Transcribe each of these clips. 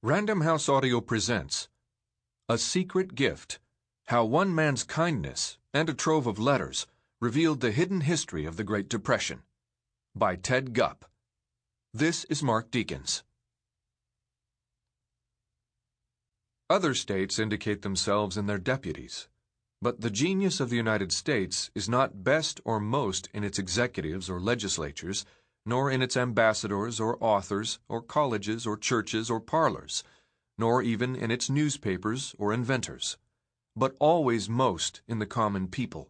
Random House Audio presents A Secret Gift, How One Man's Kindness and a Trove of Letters Revealed the Hidden History of the Great Depression, by Ted Gupp. This is Mark Deakins. Other states indicate themselves in their deputies, but the genius of the United States is not best or most in its executives or legislatures, nor in its ambassadors or authors or colleges or churches or parlors, nor even in its newspapers or inventors, but always most in the common people,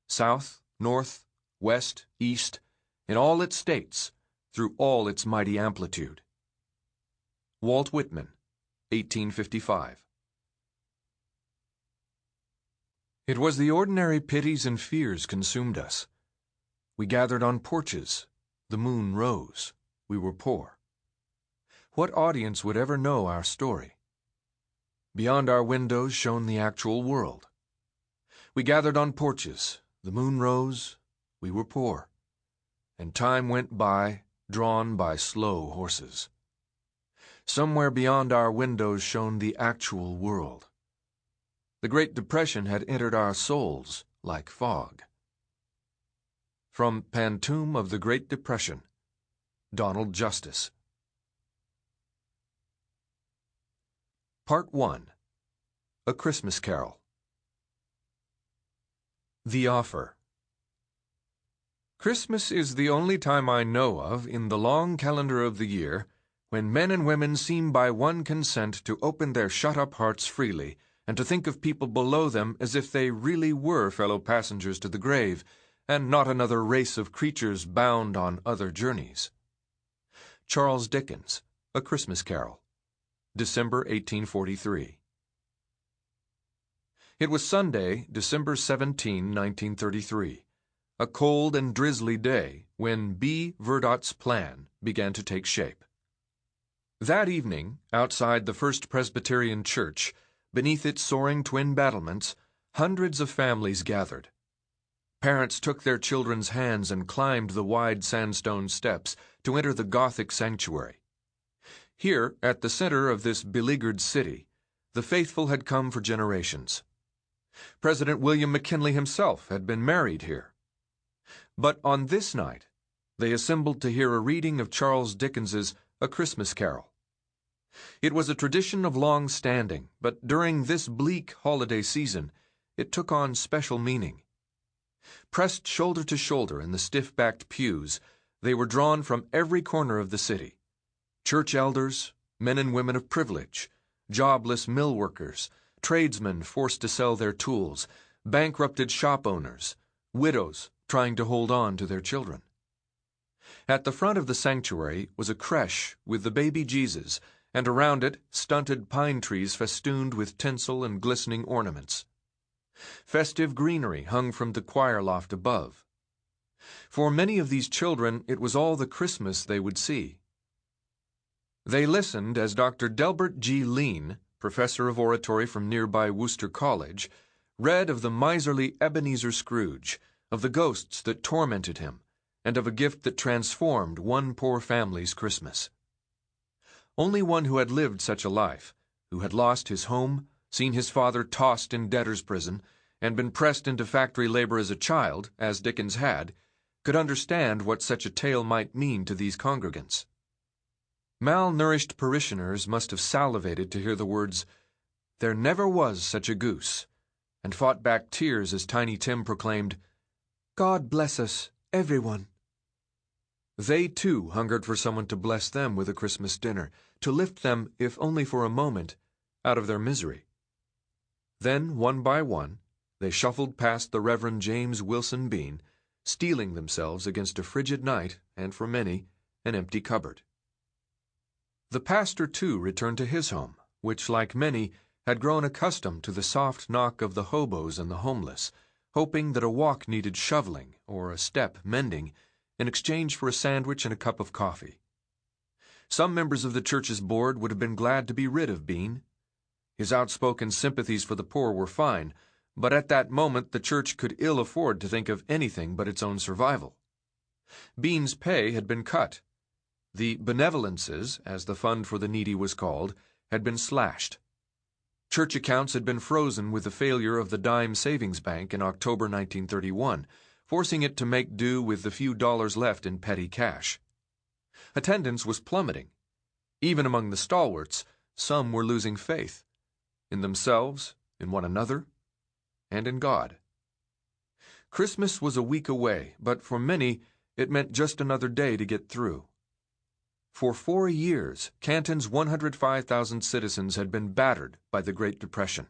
south, north, west, east, in all its states, through all its mighty amplitude. Walt Whitman, 1855. It was the ordinary pities and fears consumed us. We gathered on porches. The moon rose. We were poor. What audience would ever know our story? Beyond our windows shone the actual world. We gathered on porches. The moon rose. We were poor. And time went by, drawn by slow horses. Somewhere beyond our windows shone the actual world. The Great Depression had entered our souls like fog. From Pantoum of the Great Depression, Donald Justice. Part 1. A Christmas Carol. The Offer. Christmas is the only time I know of in the long calendar of the year when men and women seem by one consent to open their shut-up hearts freely and to think of people below them as if they really were fellow passengers to the grave, and not another race of creatures bound on other journeys. Charles Dickens, A Christmas Carol, December 1843. It was Sunday, December 17, 1933, a cold and drizzly day when B. Virdot's plan began to take shape. That evening, outside the First Presbyterian Church, beneath its soaring twin battlements, hundreds of families gathered. Parents took their children's hands and climbed the wide sandstone steps to enter the Gothic sanctuary. Here, at the center of this beleaguered city, the faithful had come for generations. President William McKinley himself had been married here. But on this night, they assembled to hear a reading of Charles Dickens's A Christmas Carol. It was a tradition of long standing, but during this bleak holiday season, it took on special meaning. Pressed shoulder to shoulder in the stiff-backed pews, they were drawn from every corner of the city. Church elders, men and women of privilege, jobless mill workers, tradesmen forced to sell their tools, bankrupted shop owners, widows trying to hold on to their children. At the front of the sanctuary was a creche with the baby Jesus, and around it stunted pine trees festooned with tinsel and glistening ornaments. Festive greenery hung from the choir loft above. For many of these children, it was all the Christmas they would see. They listened as Dr. Delbert G. Lean, professor of oratory from nearby Worcester College, read of the miserly Ebenezer Scrooge, of the ghosts that tormented him, and of a gift that transformed one poor family's Christmas. Only one who had lived such a life, who had lost his home, seen his father tossed in debtor's prison, and been pressed into factory labor as a child, as Dickens had, could understand what such a tale might mean to these congregants. Malnourished parishioners must have salivated to hear the words, "There never was such a goose," and fought back tears as Tiny Tim proclaimed, "God bless us, everyone." They, too, hungered for someone to bless them with a Christmas dinner, to lift them, if only for a moment, out of their misery. Then, one by one, they shuffled past the Reverend James Wilson Bean, steeling themselves against a frigid night and, for many, an empty cupboard. The pastor, too, returned to his home, which, like many, had grown accustomed to the soft knock of the hobos and the homeless, hoping that a walk needed shoveling or a step mending in exchange for a sandwich and a cup of coffee. Some members of the church's board would have been glad to be rid of Bean. His outspoken sympathies for the poor were fine, but at that moment the church could ill afford to think of anything but its own survival. Bean's pay had been cut. The benevolences, as the Fund for the Needy was called, had been slashed. Church accounts had been frozen with the failure of the dime savings bank in October 1931, forcing it to make do with the few dollars left in petty cash. Attendance was plummeting. Even among the stalwarts, some were losing faith in themselves, in one another, and in God. Christmas was a week away, but for many it meant just another day to get through. For 4 years, Canton's 105,000 citizens had been battered by the Great Depression.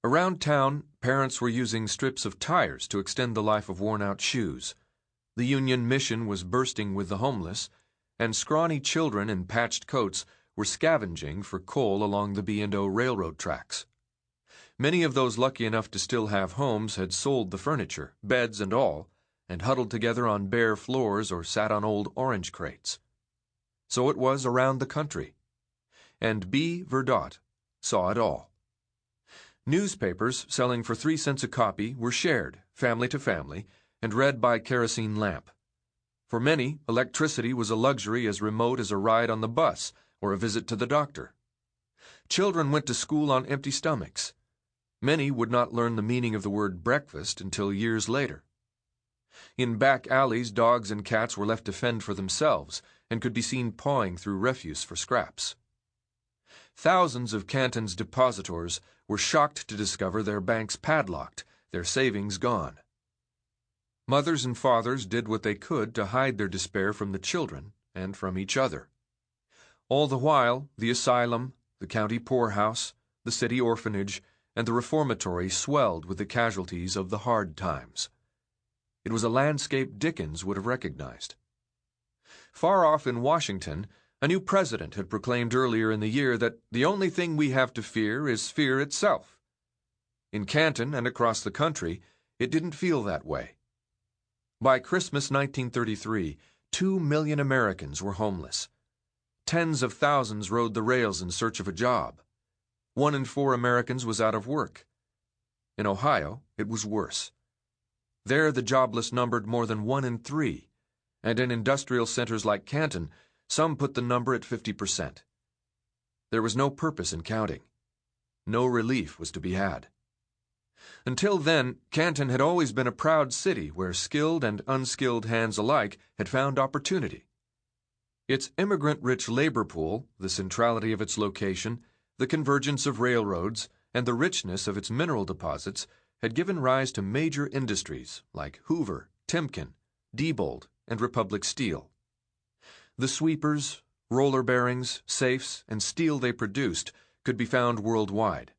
Around town, parents were using strips of tires to extend the life of worn-out shoes. The Union mission was bursting with the homeless, and scrawny children in patched coats were scavenging for coal along the B&O railroad tracks. Many of those lucky enough to still have homes had sold the furniture, beds and all, and huddled together on bare floors or sat on old orange crates. So it was around the country. And B. Virdot saw it all. Newspapers selling for 3 cents a copy were shared, family to family, and read by kerosene lamp. For many, electricity was a luxury as remote as a ride on the bus or a visit to the doctor. Children went to school on empty stomachs. Many would not learn the meaning of the word breakfast until years later. In back alleys, dogs and cats were left to fend for themselves and could be seen pawing through refuse for scraps. Thousands of Canton's depositors were shocked to discover their banks padlocked, their savings gone. Mothers and fathers did what they could to hide their despair from the children and from each other. All the while, the asylum, the county poorhouse, the city orphanage, and the reformatory swelled with the casualties of the hard times. It was a landscape Deakins would have recognized. Far off in Washington, a new president had proclaimed earlier in the year that the only thing we have to fear is fear itself. In Canton and across the country, it didn't feel that way. By Christmas 1933, 2 million Americans were homeless. Tens of thousands rode the rails in search of a job. 1 in 4 Americans was out of work. In Ohio, it was worse. There, the jobless numbered more than 1 in 3, and in industrial centers like Canton, some put the number at 50%. There was no purpose in counting. No relief was to be had. Until then, Canton had always been a proud city where skilled and unskilled hands alike had found opportunity. Its immigrant-rich labor pool, the centrality of its location, the convergence of railroads, and the richness of its mineral deposits had given rise to major industries like Hoover, Timken, Diebold, and Republic Steel. The sweepers, roller bearings, safes, and steel they produced could be found worldwide.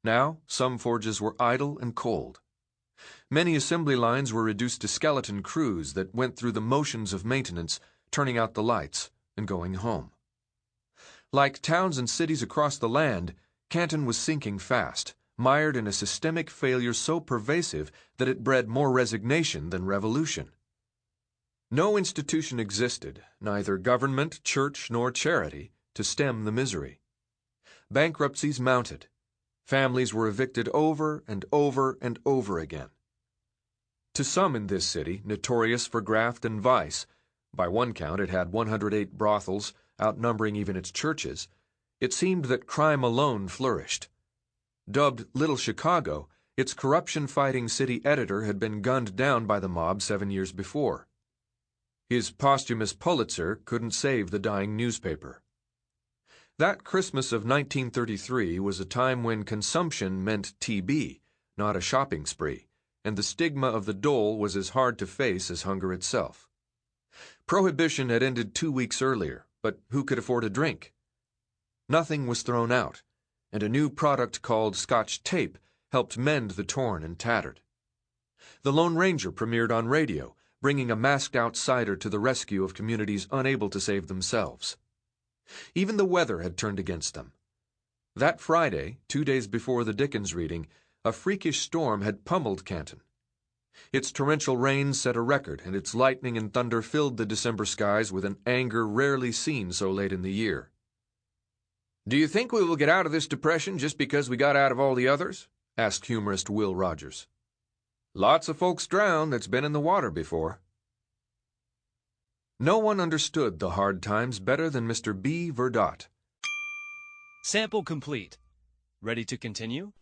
Now, some forges were idle and cold. Many assembly lines were reduced to skeleton crews that went through the motions of maintenance, turning out the lights and going home. Like towns and cities across the land, Canton was sinking fast, mired in a systemic failure so pervasive that it bred more resignation than revolution. No institution existed, neither government, church, nor charity, to stem the misery. Bankruptcies mounted. Families were evicted over and over and over again. To some in this city, notorious for graft and vice, by one count it had 108 brothels, outnumbering even its churches, it seemed that crime alone flourished. Dubbed Little Chicago, its corruption-fighting city editor had been gunned down by the mob 7 years before. His posthumous Pulitzer couldn't save the dying newspaper. That Christmas of 1933 was a time when consumption meant TB, not a shopping spree, and the stigma of the dole was as hard to face as hunger itself. Prohibition had ended 2 weeks earlier, but who could afford a drink? Nothing was thrown out, and a new product called Scotch tape helped mend the torn and tattered. The Lone Ranger premiered on radio, bringing a masked outsider to the rescue of communities unable to save themselves. Even the weather had turned against them. That Friday, 2 days before the Deakins reading, a freakish storm had pummeled Canton. Its torrential rains set a record, and its lightning and thunder filled the December skies with an anger rarely seen so late in the year. "Do you think we will get out of this depression just because we got out of all the others?" asked humorist Will Rogers. "Lots of folks drown that's been in the water before." No one understood the hard times better than Mr. B. Virdot. Sample complete. Ready to continue?